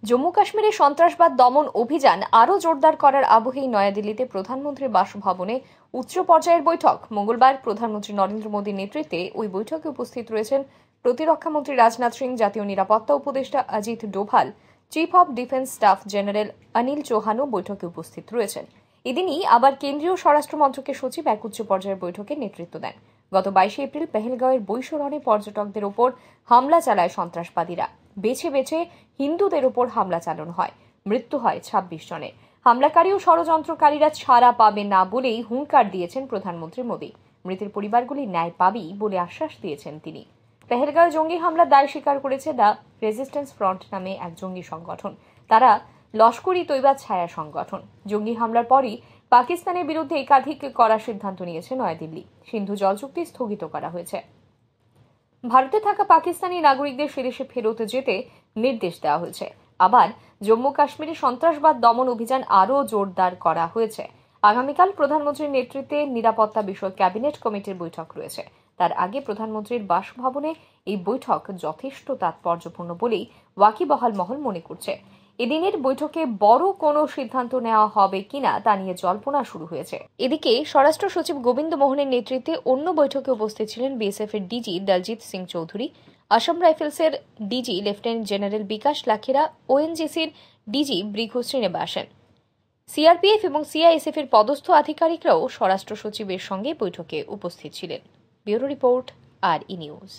জম্মু কাশ্মীরে সন্ত্রাসবাদ দমন অভিযান আরও জোরদার করার আবহেই নয়াদিল্লিতে প্রধানমন্ত্রীর বাসভবনে উচ্চ পর্যায়ের বৈঠক। মঙ্গলবার প্রধানমন্ত্রী নরেন্দ্র মোদীর নেতৃত্বে ওই বৈঠকে উপস্থিত রয়েছেন প্রতিরক্ষামন্ত্রী রাজনাথ সিং, জাতীয় নিরাপত্তা উপদেষ্টা Ajit Doval, chief of defence staff general Anil চৌহানও বৈঠকে উপস্থিত রয়েছেন। এদিনই আবার কেন্দ্রীয় স্বরাষ্ট্র মন্ত্রকের সচিব এক উচ্চ পর্যায়ের বৈঠকে নেতৃত্ব দেন। গত 22 এপ্রিল পেহেলগাঁওয়ের বৈশরণে পর্যটকদের ওপর হামলা চালায় সন্ত্রাসবাদীরা। বেছে বেছে হিন্দুদের ওপর হামলা চালানো হয়, মৃত্যু হয় 26 জনের। হামলাকারী ও ষড়যন্ত্রকারীরা ছাড়া পাবে না বলেই হুঙ্কার দিয়েছেন প্রধানমন্ত্রী মোদী। মৃতের পরিবারগুলি ন্যায় পাবেই বলে আশ্বাস দিয়েছেন তিনি। পেহেলগাঁওয়ে জঙ্গি হামলার দায় স্বীকার করেছে দ্য রেজিস্ট্যান্স ফ্রন্ট নামে এক জঙ্গি সংগঠন। তারা লস্কর-ই তৈবার ছায়া সংগঠন। জঙ্গি হামলার পরই পাকিস্তানের বিরুদ্ধে একাধিক কড়া সিদ্ধান্ত নিয়েছে নয়াদিল্লি। সিন্ধু জল চুক্তি স্থগিত করা হয়েছে। ভারতে থাকা পাকিস্তানি নাগরিকদের সেদেশে ফেরত যেতে নির্দেশ দেওয়া হয়েছে। আবার জম্মু কাশ্মীরে সন্ত্রাসবাদ দমন অভিযান আরও জোরদার করা হয়েছে। আগামীকাল প্রধানমন্ত্রীর নেতৃত্বে নিরাপত্তা বিষয়ক ক্যাবিনেট কমিটির বৈঠক রয়েছে। তার আগে প্রধানমন্ত্রীর বাসভবনে এই বৈঠক যথেষ্ট তাৎপর্যপূর্ণ বলেই ওয়াকিবহাল মহল মনে করছে। এদিনের বৈঠকে বড় কোনো সিদ্ধান্ত নেওয়া হবে কিনা তা নিয়ে জল্পনা শুরু হয়েছে। এদিকে স্বরাষ্ট্র সচিব গোবিন্দ মোহনের নেতৃত্বে অন্য বৈঠকে উপস্থিত ছিলেন বিএসএফ এর ডিজি দলজিৎ সিং চৌধুরী, আসাম রাইফেলসের DG lieutenant general Bikash Lakhera, ওএনজিসির ডিজি ব্রিঘু শ্রীনিবাসন। সিআরপিএফ এবং সিআইএসএফ এর পদস্থ আধিকারিকরাও স্বরাষ্ট্র সচিবের সঙ্গে বৈঠকে উপস্থিত ছিলেন। ব্যুরো রিপোর্ট, আর ই নিউজ।